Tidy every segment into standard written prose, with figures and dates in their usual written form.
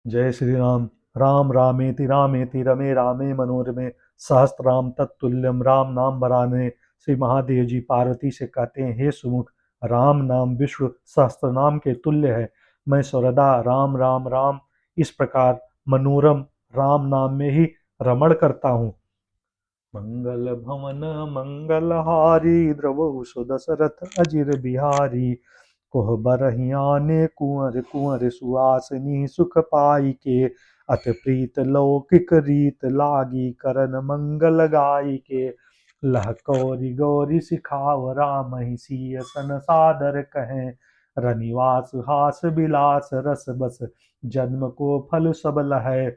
जय श्री राम। राम रामेति रमे रामे मनोरमे सहस्त्रनाम तत्तुल्यम राम नाम बराने। श्री महादेव जी पार्वती से कहते हैं, हे सुमुख, राम नाम विश्व सहस्त्र नाम के तुल्य है। मैं सर्वदा राम राम राम इस प्रकार मनोरम राम नाम में ही रमण करता हूँ। मंगल भवन मंगलहारी द्रवहु सुदशरथ अजिर बिहारी। कोह बरहि आने कुंवर कुंवर सुआसनी सुख पाई के। अत प्रीत लौकिक रीत लागी करन मंगल गाई के। लह कौरि गौरी सिखाव राम ही सिय सन सादर कहें। रनिवास हास बिलास रस बस जन्म को फल सब लहै।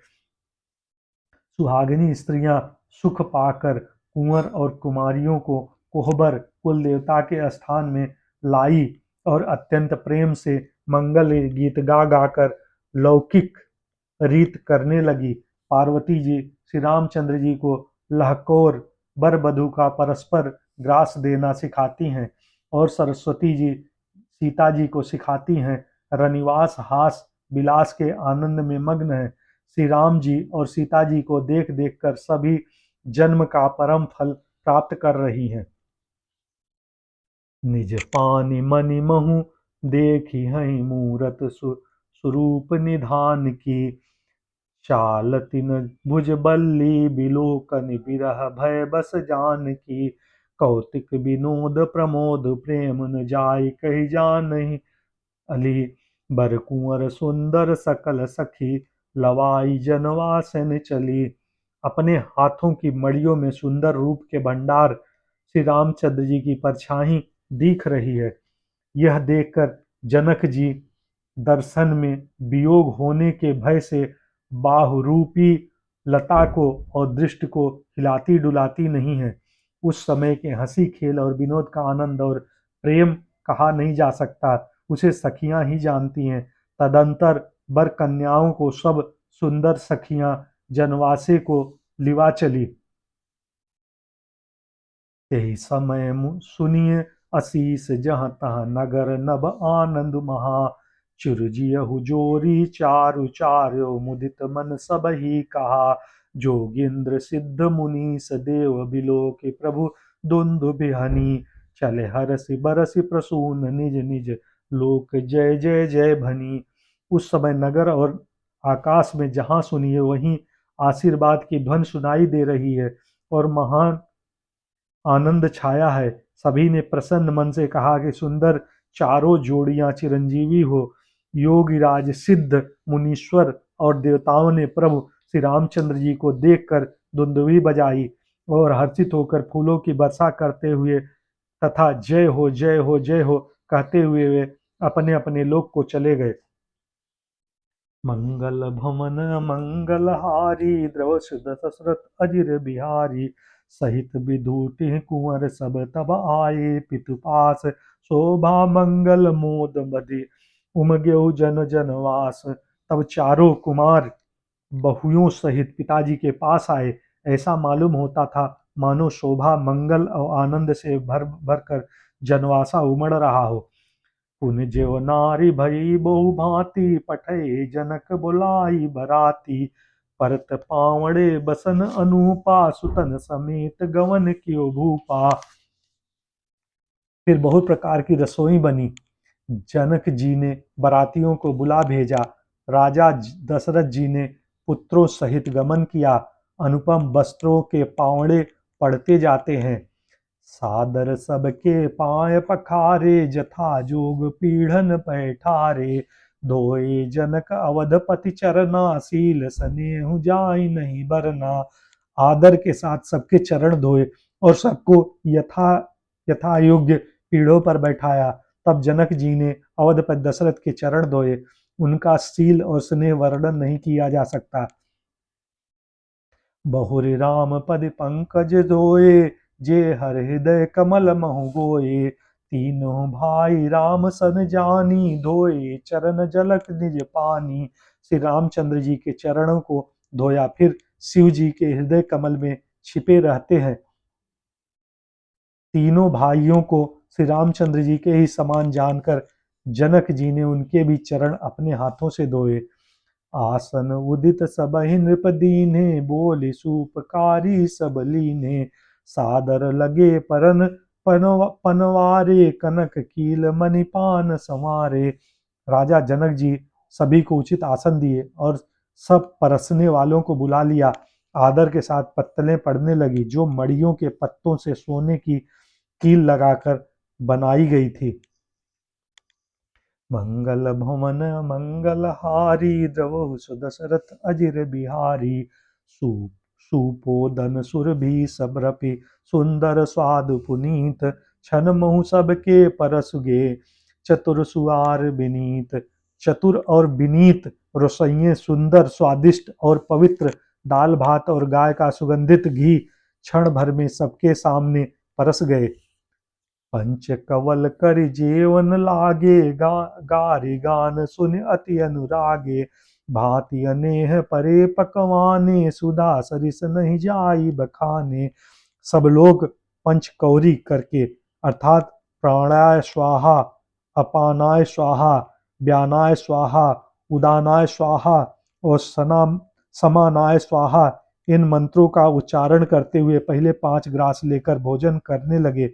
सुहागिनी स्त्रियां सुख पाकर कुंवर और कुमारियों को कोहबर कुल देवता के स्थान में लाई और अत्यंत प्रेम से मंगल गीत गा गाकर लौकिक रीत करने लगी। पार्वती जी श्री रामचंद्र जी को लहकोर बर बधू का परस्पर ग्रास देना सिखाती हैं और सरस्वती जी सीता जी को सिखाती हैं। रनिवास हास विलास के आनंद में मग्न है। श्री राम जी और सीता जी को देख देख कर सभी जन्म का परम फल प्राप्त कर रही हैं। निज पानि मनि महु देखी हई मूरत स्वरूप निधान की। चाल तिन भुज बल्ली बिलोकन बिरह भय बस जान की। कौतिक विनोद प्रमोद प्रेम न जाय कही जानहि अली। बर कुंवर सुंदर सकल सखी लवाई जनवासन चली। अपने हाथों की मड़ियों में सुंदर रूप के भंडार श्री रामचंद्र जी की परछाई दिख रही है। यह देखकर जनक जी दर्शन में वियोग होने के भय से बाहुरूपी लता को और दृष्टि को हिलाती डुलाती नहीं है। उस समय के हंसी खेल और विनोद का आनंद और प्रेम कहा नहीं जा सकता, उसे सखियां ही जानती हैं। तदंतर बर कन्याओं को सब सुंदर सखियां जनवासे को लिवा चली। यही समय सुनिए असीस जहाँ तहाँ नगर नभ आनंद महा। चिरजियहु जोरी चारु चार्यो मुदित मन सब ही कहा। जोगिंद्र सिद्ध मुनीस देव बिलो के प्रभु दुंदु बिहनी। चले हरसि बरसि प्रसून निज निज लोक जय जय जय भनी। उस समय नगर और आकाश में जहाँ सुनिए वहीं आशीर्वाद की ध्वनि सुनाई दे रही है और महान आनंद छाया है। सभी ने प्रसन्न मन से कहा कि सुंदर चारों जोड़ियां चिरंजीवी हो। योगिराज सिद्ध मुनीश्वर और देवताओं ने प्रभु श्री रामचंद्र जी को देखकर दुंदुभी बजाई और हर्षित होकर फूलों की वर्षा करते हुए तथा जय हो जय हो जय हो कहते हुए वे अपने अपने लोक को चले गए। मंगल भवन मंगलहारी द्रव दशरथ अजिर बिहारी। सहित विधूति कुंवर सब तब आए पितु पास। शोभा मंगल मोद बदि उमग्यो जन जनवास। तब चारों कुमार बहुओं सहित पिताजी के पास आए। ऐसा मालूम होता था मानो शोभा मंगल और आनंद से भर भर कर जनवासा उमड़ रहा हो। पुन ज्यो नारी भई बहु भांति पठै जनक बुलाई बराती। परत पावड़े बसन अनुपा सुतन समेत गवन कियो भूपा। फिर बहुत प्रकार की रसोई बनी। जनक जी ने बरातियों को बुला भेजा। राजा दशरथ जी ने पुत्रों सहित गमन किया। अनुपम वस्त्रों के पावड़े पड़ते जाते हैं। सादर सबके पाय पखारे जथा जोग पीढ़न पैठारे। धोए जनक अवधपति चरना शील स्नेहु जाई नहीं बरना। आदर के साथ सबके चरण धोए और सबको यथा यथा योग्य पीढ़ों पर बैठाया। तब जनक जी ने अवधपति दशरथ के चरण धोए। उनका शील और स्नेह वर्णन नहीं किया जा सकता। बहुरी राम पद पंकज धोए जे हर हृदय कमल महु गोए। तीनों भाई राम सन जानी धोए चरण जलक निज पानी। श्री रामचंद्र जी के चरणों को धोया, फिर शिव जी के हृदय कमल में छिपे रहते हैं। तीनों भाइयों को श्री रामचंद्र जी के ही समान जानकर जनक जी ने उनके भी चरण अपने हाथों से धोए। आसन उदित सबहि नृप दीन्हे, बोली सूपकारी सब लीन्हे। सादर लगे परन पनवारे, कनक कील मणिपान संवारे। राजा जनक जी सभी को उचित आसन दिए और सब परसने वालों को बुला लिया। आदर के साथ पत्तलें पड़ने लगी, जो मड़ियों के पत्तों से सोने की कील लगाकर बनाई गई थी। मंगल भवन मंगल हारी, द्रवहु सुदशरथ अजिर बिहारी। सुपोदन सुरभि सबरपि, सुंदर स्वादु पुनीत। छन महु सबके परसुगे, चतुर सुआर विनीत। चतुर और विनीत रसोइये सुंदर, स्वादिष्ट और पवित्र दाल भात और गाय का सुगंधित घी क्षण भर में सबके सामने परस गए। पंच कवल कर जेवन लागे, गारी गान सुन अति अनुरागे। भांति अनेह परे पकवाने, सुधा सरिस नहीं जाई बखाने। सब लोग पंचकौरी करके अर्थात प्राणाय स्वाहा, अपानाय स्वाहा, व्यानाय स्वाहा, उदानाय स्वाहा और समानाय स्वाहा इन मंत्रों का उच्चारण करते हुए पहले 5 ग्रास लेकर भोजन करने लगे।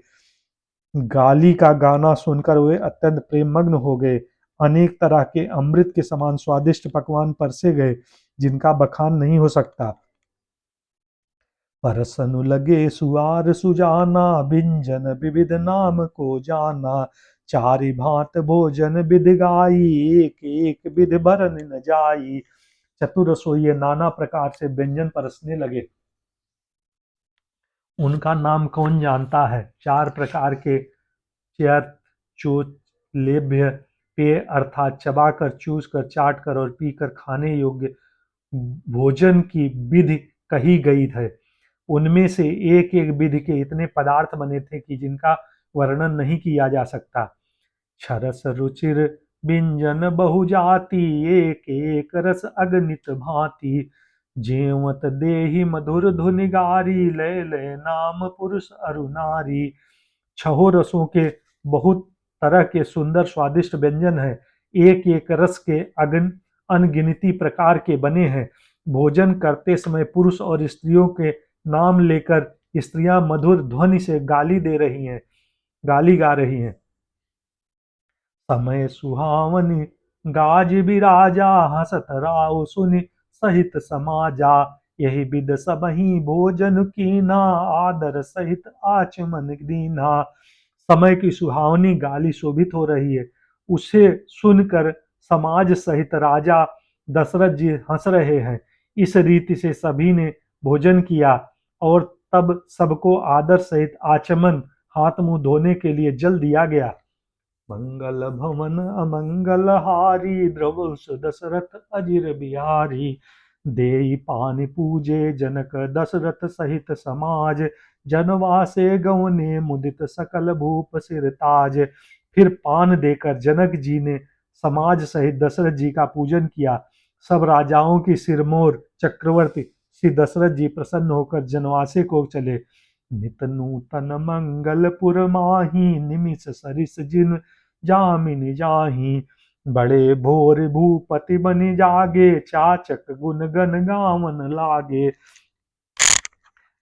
गाली का गाना सुनकर वे अत्यंत प्रेममग्न हो गए। अनेक तरह के अमृत के समान स्वादिष्ट पकवान परसे गए, जिनका बखान नहीं हो सकता। परसनु लगे सुआर सुजाना, व्यंजन विविध नाम को जाना। चारि भांत भोजन विधि गाई, एक एक विधि बरन न जाई। चतुर रसोइये नाना प्रकार से व्यंजन परसने लगे। उनका नाम कौन जानता है। 4 प्रकार के चयत, चोच, लेभ्य, पेय अर्थात चबाकर, चूसकर, चाटकर और पीकर खाने योग्य भोजन की विधि कही गई है। उनमें से एक एक विधि के इतने पदार्थ बने थे कि जिनका वर्णन नहीं किया जा सकता। छरस रुचिर व्यंजन बहुजाति, एक एक रस अगणित भांति। जेवत देहि मधुर धुनि गारी, लय लय नाम पुरुष अरु नारी। छहों रसों के बहुत तरह के सुंदर स्वादिष्ट व्यंजन हैं। एक एक रस के अनगिनती प्रकार के बने हैं। भोजन करते समय पुरुष और स्त्रियों के नाम लेकर स्त्रियां मधुर ध्वनि से गाली गा रही हैं। समय सुहावनी गाज बिराजा, हसत राव सुनि सहित समाजा। यही विध सबहि भोजन कीना, आदर सहित आचमन दीना। समय की सुहावनी गाली शोभित हो रही है, उसे सुनकर समाज सहित राजा दशरथ जी हंस रहे हैं। इस रीति से सभी ने भोजन किया और तब सबको आदर सहित आचमन हाथ मुंह धोने के लिए जल दिया गया। मंगल भवन अमंगल हारी, द्रव दशरथ अजिर बिहारी। देई पानी पूजे जनक दशरथ सहित समाज, जनवासे गवने मुदित सकल भूप सिर ताज। फिर पान देकर जनक जी ने समाज सहित दशरथ जी का पूजन किया। सब राजाओं की सिरमौर चक्रवर्ती श्री दशरथ जी प्रसन्न होकर जनवासे को चले। नित नूतन मंगलपुर माही, निमिष सरिस जिन जामिनी जाही। बड़े भोर भूपति बनि जागे, चाचक गुण गन गावन लागे।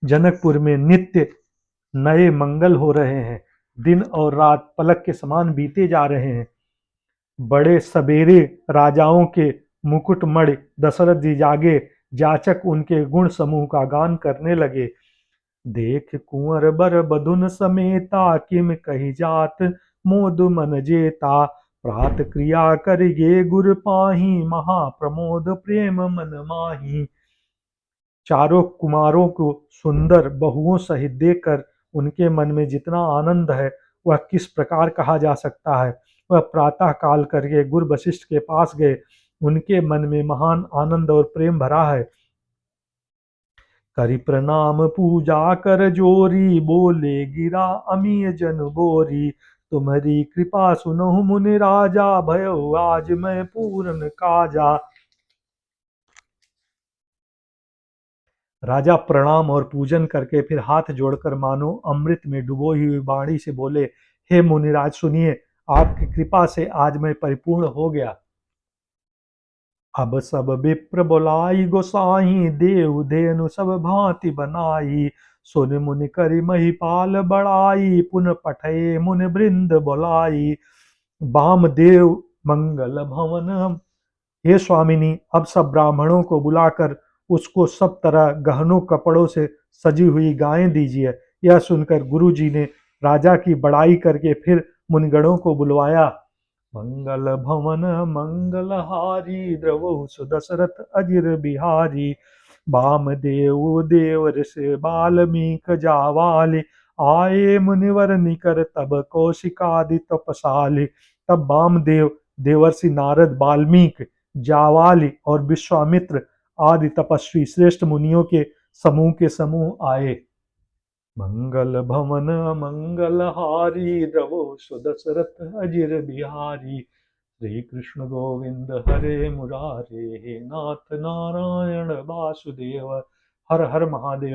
जनकपुर में नित्य नए मंगल हो रहे हैं। दिन और रात पलक के समान बीते जा रहे हैं। बड़े सवेरे राजाओं के मुकुटमणि दशरथ जी जागे, जाचक उनके गुण समूह का गान करने लगे। देख कुंवर बर बधुन समेता, किम कही जात मोद मन जेता। प्रात क्रिया करिगे गुर पाही, महा प्रमोद प्रेम मन माही। चारों कुमारों को सुंदर बहुओं सहित देखकर उनके मन में जितना आनंद है वह किस प्रकार कहा जा सकता है। वह प्रातः काल करके गुरु वशिष्ठ के पास गए। उनके मन में महान आनंद और प्रेम भरा है। करि प्रणाम पूजा कर जोरी, बोले गिरा अमीय जन बोरी। तुम्हारी कृपा सुनहु मुनि राजा, भयो आज मैं पूर्ण काजा। राजा प्रणाम और पूजन करके फिर हाथ जोड़कर मानो अमृत में डुबोई हुई वाणी से बोले, हे मुनिराज सुनिए, आपकी कृपा से आज मैं परिपूर्ण हो गया। अब सब विप्र बुलाई गोसाई, देव धेनु सब भांति बनाई। सुन मुनि करि महिपाल बड़ाई, पुन पठये मुनि वृंद बुलाई। वामदेव मंगल भवन, हे स्वामिनी, अब सब ब्राह्मणों को बुलाकर उसको सब तरह गहनों कपड़ों से सजी हुई गायें दीजिए। यह सुनकर गुरु जी ने राजा की बड़ाई करके फिर मुनिगणों को बुलवाया। मंगल भवन मंगलहारी, द्रवहु सुदशरथ अजिर बिहारी। वामदेव देव ऋषि बाल्मीक जावाले, आए मुनिवर निकर तब कौशिकादि तपसाले। तब वामदेव, देवर्षि नारद, वाल्मीकि, जावालि और विश्वामित्र आदि तपस्वी श्रेष्ठ मुनियों के समूह आए। मंगल भवन मंगलहारी, द्रवो सुदशरथ अजिर बिहारी। श्री कृष्ण गोविंद हरे मुरारे, हे नाथ नारायण वासुदेव। हर हर महादेव।